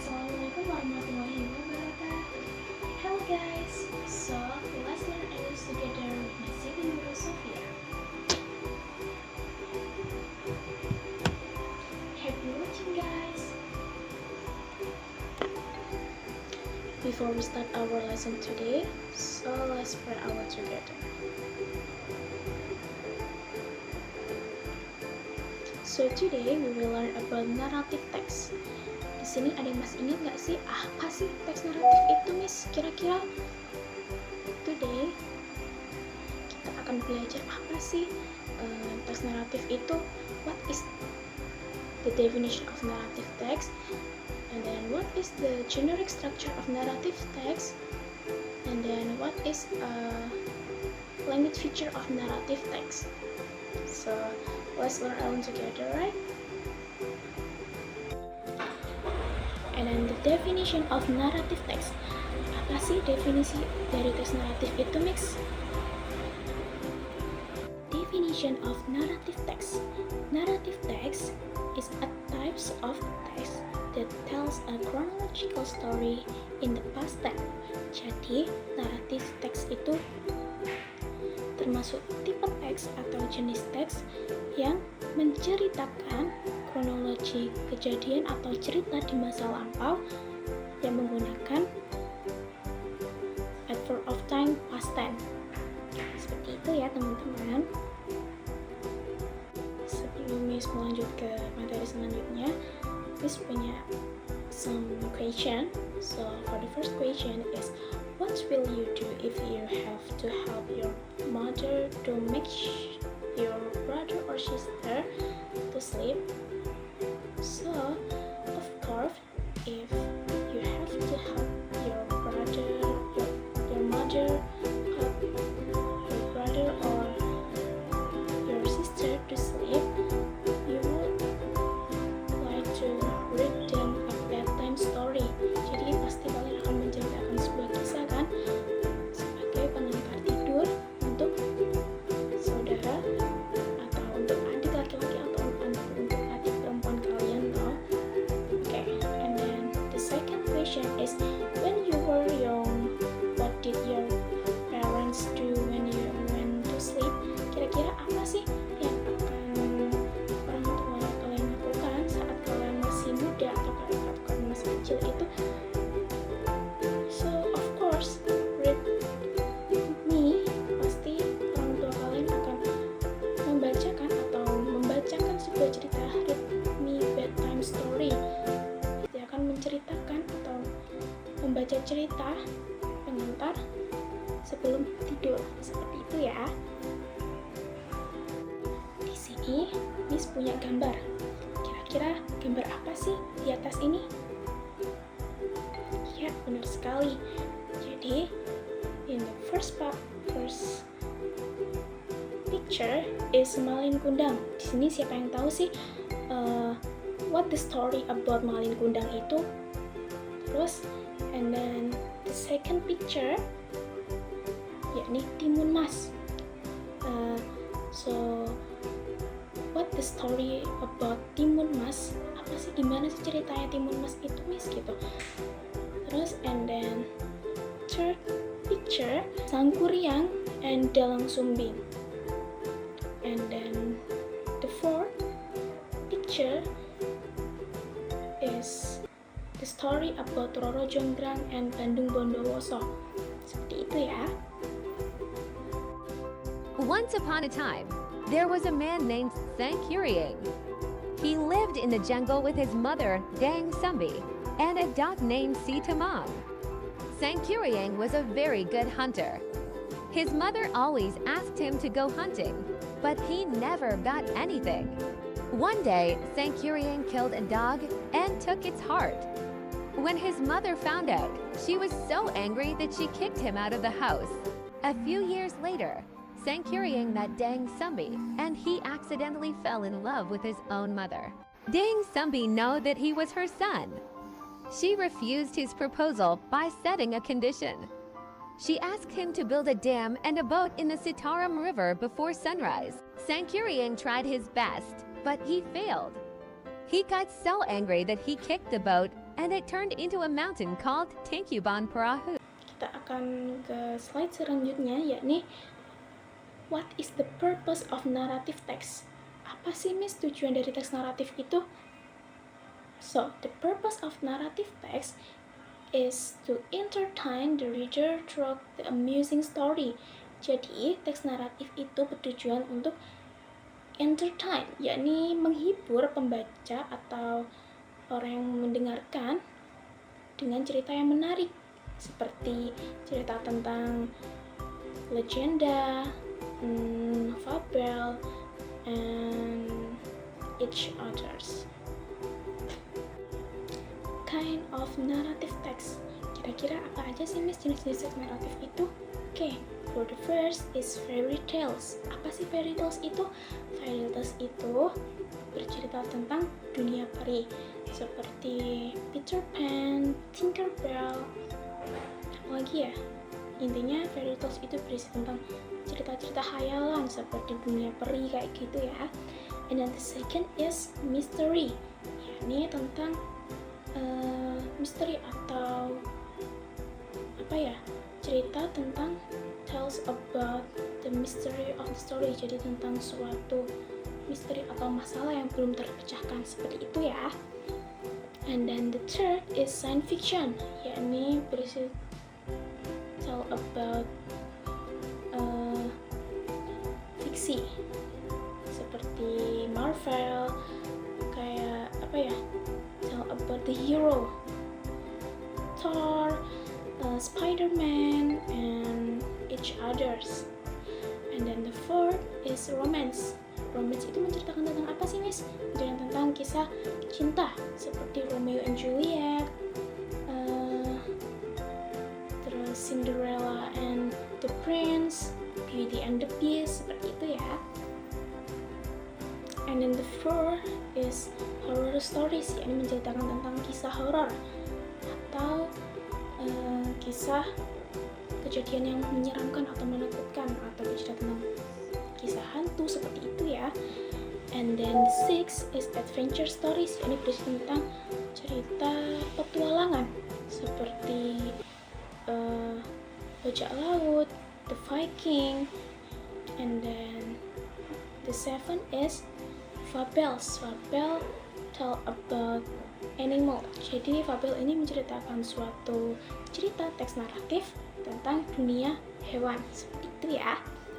Assalamualaikum warahmatullahi wabarakatuh. Hello guys, so let's learn English together with my second guru Sophia. Happy watching guys. Before we start our lesson today, so let's pray our together. So today we will learn about narrative text. Di sini ada yang masih ingat nggak sih apa sih teks naratif itu, Miss? Kira-kira today kita akan belajar apa sih teks naratif itu? What is the definition of narrative text? And then what is the generic structure of narrative text? And then what is language feature of narrative text? So let's learn all together, right? And then the definition of narrative text. Apa sih definisi dari teks naratif itu, Mix? Definition of narrative text. Narrative text is a types of text that tells a chronological story in the past tense. Jadi, naratif teks itu termasuk tipe teks atau jenis teks yang menceritakan kronologi kejadian atau cerita di masa lampau yang menggunakan adverb of time past tense. Seperti itu ya teman-teman. Sebelum Miss melanjut ke materi selanjutnya, Miss punya some question. So for the first question is, what will you do if you have to help your mother to make your brother or sister to sleep? So, of course, if you have to help your brother, your mother, help your brother or your sister to sleep, you would like to read them a bedtime story. Jadi pasti kalian akan menceritakan sebuah kisah kan, sebagai pengantar tidur untuk saudara atau untuk adik laki-laki atau untuk adik perempuan kalian toh. Okay, and then the second question is, when you were young, what did your parents do when you went to sleep? Kira-kira apa sih yang akan orang tua kalian lakukan saat kalian masih muda atau kalian masih kecil itu? So of course, read me, pasti orang tua kalian akan membacakan atau membacakan sebuah cerita read me bedtime story. Dia akan menceritakan atau membaca cerita pengantar sebelum tidur. Seperti itu ya. Di sini Miss punya gambar. Kira-kira gambar apa sih di atas ini? Ya, benar sekali. Jadi, in the first picture is Malin Kundang. Di sini siapa yang tahu sih what the story about Malin Kundang itu? Terus, and then the second picture yakni Timun Mas. So what the story about Timun Mas? Apa sih, gimana sih ceritanya Timun Mas itu, Miss, gitu. Terus and then third picture Sangkuriang and Dalang Sumbing. And then the fourth picture is the story about Roro Jonggrang and Bandung Bondowoso. Seperti itu ya. Once upon a time, there was a man named Sangkuriang. He lived in the jungle with his mother, Dang Sumbi, and a dog named Sitamang. Sangkuriang was a very good hunter. His mother always asked him to go hunting, but he never got anything. One day, Sangkuriang killed a dog and took its heart. When his mother found out, she was so angry that she kicked him out of the house. A few years later, Sangkuriang met Dang Sumbi, and he accidentally fell in love with his own mother. Dang Sumbi knew that he was her son. She refused his proposal by setting a condition. She asked him to build a dam and a boat in the Sitaram River before sunrise. Sangkuriang tried his best, but he failed. He got so angry that he kicked the boat and it turned into a mountain called Tangkuban Perahu. Kita akan ke slide selanjutnya, yakni what is the purpose of narrative text? Apa sih Miss tujuan dari teks naratif itu? So, the purpose of narrative text is to entertain the reader through the amusing story. Jadi, teks naratif itu bertujuan untuk entertain, yakni menghibur pembaca atau orang yang mendengarkan dengan cerita yang menarik, seperti cerita tentang legenda, fabel, and each others. Kind of narrative text. Kira-kira apa aja sih Miss jenis-jenis teks naratif itu? Oke, for the first is fairy tales. Apa sih fairy tales itu? Fairy tales itu bercerita tentang dunia peri, seperti Peter Pan, Tinkerbell, apa lagi ya? Intinya fairy tales itu berisi tentang cerita-cerita khayalan seperti dunia peri kayak gitu ya. And then the second is mystery, yakni tentang misteri atau apa ya, cerita tentang tells about the mystery of the story, jadi tentang suatu misteri atau masalah yang belum terpecahkan, seperti itu ya. And then the third is science fiction, yakni berisi tell about fiksi seperti Marvel, kayak apa ya, tell about the hero, Thor, Spider-Man, and each others. And then the fourth is romance. Romance itu menceritakan tentang apa sih Miss? Menceritakan tentang kisah cinta seperti Romeo and Juliet, terus Cinderella and the Prince, Beauty and the Beast, seperti itu ya. And then the fourth is horror stories, yakni menceritakan tentang kisah horor atau kisah kejadian yang menyeramkan atau menakutkan, atau bercerita tentang kisah hantu, seperti itu ya. And then the sixth is adventure stories, yakni berisi tentang cerita petualangan seperti bajak laut, the Viking. And then the seventh is fabels. Fabel tell about animal. Jadi fabel ini menceritakan suatu cerita teks naratif tentang dunia hewan, seperti itu ya.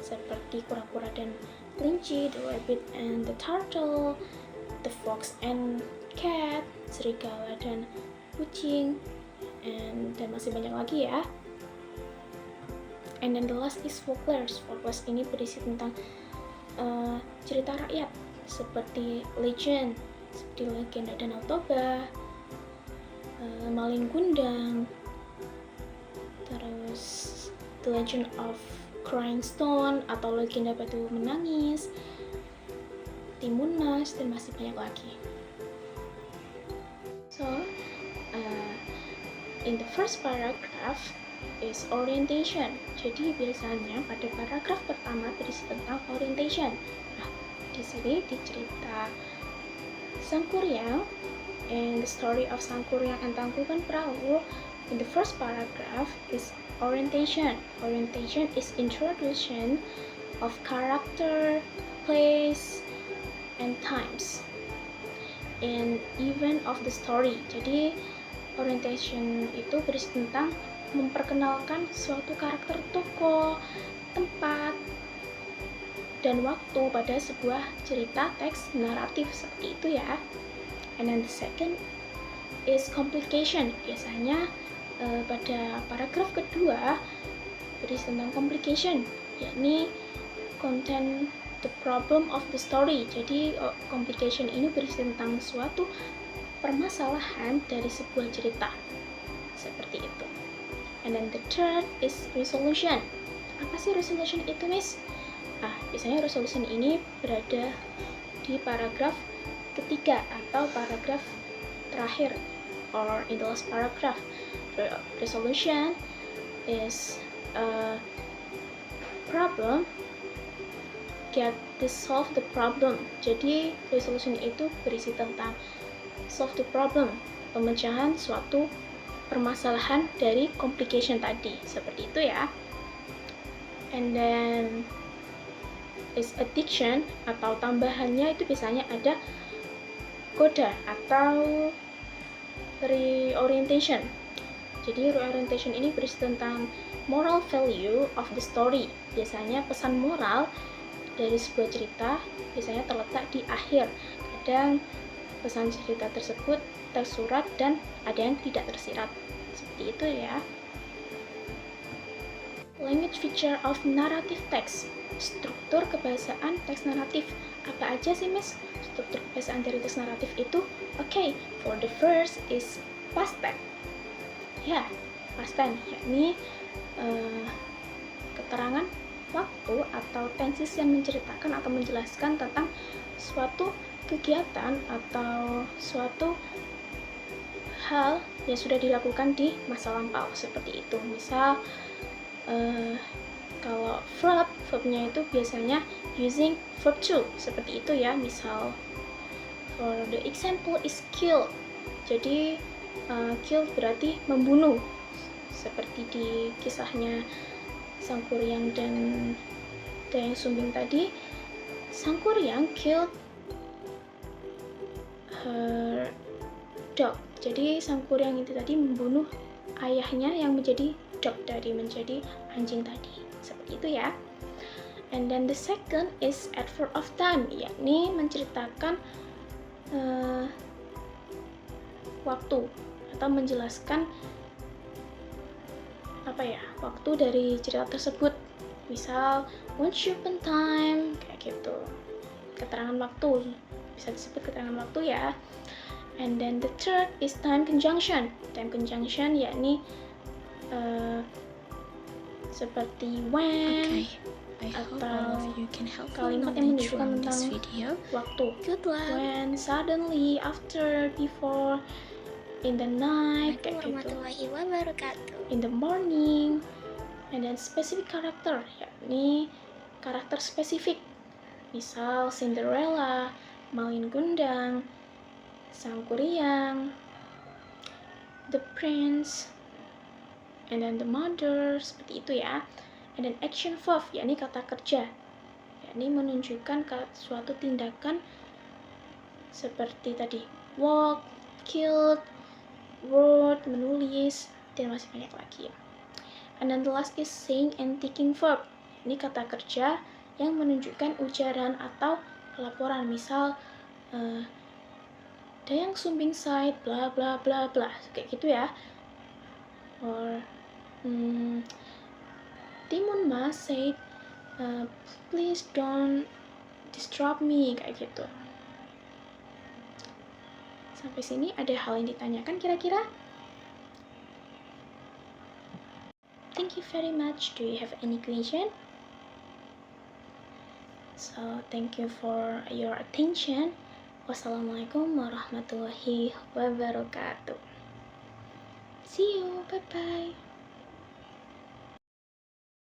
Seperti kura-kura dan kelinci, the rabbit and the turtle, the fox and cat, serigala dan kucing, dan masih banyak lagi ya. And then the last is folklores. Folklores ini berisi tentang cerita rakyat seperti legend, seperti legenda Danau Toba, Malin Kundang, terus The Legend of Crying Stone atau legenda batu menangis, Timunas, dan masih banyak lagi. So, in the first paragraph is orientation. Jadi biasanya pada paragraf pertama berisi tentang orientation. Nah, di sini dicerita Sangkuriang and the story of Sangkuriang and Tangkuban Perahu. In the first paragraph is orientation. Orientation is introduction of character, place, and times, and event of the story. Jadi orientation itu berisi tentang memperkenalkan suatu karakter tokoh, tempat, dan waktu pada sebuah cerita teks naratif, seperti itu ya. And then the second is complication. Biasanya pada paragraf kedua berisi tentang complication, yakni content the problem of the story. Jadi complication ini berisi tentang suatu permasalahan dari sebuah cerita, seperti itu. And then the third is resolution. Apa sih resolution itu, Miss? Biasanya resolution ini berada di paragraf ketiga atau paragraf terakhir, or in the last paragraph. Resolution is a problem, get to solve the problem. Jadi resolution itu berisi tentang solve the problem, pemecahan suatu permasalahan dari complication tadi, seperti itu ya. And then is addiction atau tambahannya itu biasanya ada coda atau reorientation. Jadi reorientation ini berisi tentang moral value of the story. Biasanya pesan moral dari sebuah cerita biasanya terletak di akhir. Kadang pesan cerita tersebut tersurat dan ada yang tidak tersirat. Seperti itu ya. Language feature of narrative text. Struktur kebahasaan teks naratif. Apa aja sih, Miss? Struktur kebahasaan dari teks naratif itu? Okay, for the first is past tense. Ya, past tense, yakni keterangan waktu atau tenses yang menceritakan atau menjelaskan tentang suatu kegiatan atau suatu hal yang sudah dilakukan di masa lampau, seperti itu. Misal kalau verbnya itu biasanya using verb to, seperti itu ya. Misal for the example is kill, jadi kill berarti membunuh, seperti di kisahnya Sang Kuryang dan Dayang Sumbing tadi. Sang Kuryang killed her dog, jadi Sang Kuryang itu tadi membunuh ayahnya yang menjadi dog tadi, menjadi anjing tadi, seperti itu ya. And then the second is adverb of time, yakni menceritakan waktu atau menjelaskan waktu dari cerita tersebut. Misal once upon time, kayak gitu. Keterangan waktu, bisa disebut keterangan waktu ya. And then the third is time conjunction. Time conjunction yakni seperti when, I hope atau all of you can help kalimat yang knowledge menunjukkan from tentang this video. waktu. Good luck. When, suddenly, after, before, in the night, kayak gitu. Warahmatullahi wabarakatuh. In the morning. And then specific character, yakni karakter spesifik. Misal Cinderella, Malin Gundang, Sang Kuryang, the prince, and then the mother, seperti itu ya. And then action verb, yakni kata kerja, yakni menunjukkan suatu tindakan seperti tadi walk, killed, wrote, menulis, dan masih banyak lagi ya. And then the last is saying and taking verb, ini kata kerja yang menunjukkan ujaran atau pelaporan. Misal Dayang Sumbing said bla bla bla bla, kayak gitu ya. Or Timun Mas said please don't disturb me, kayak gitu. Sampai sini ada hal yang ditanyakan kira-kira? Thank you very much. Do you have any question? So, thank you for your attention. Wassalamualaikum warahmatullahi wabarakatuh. See you. Bye-bye.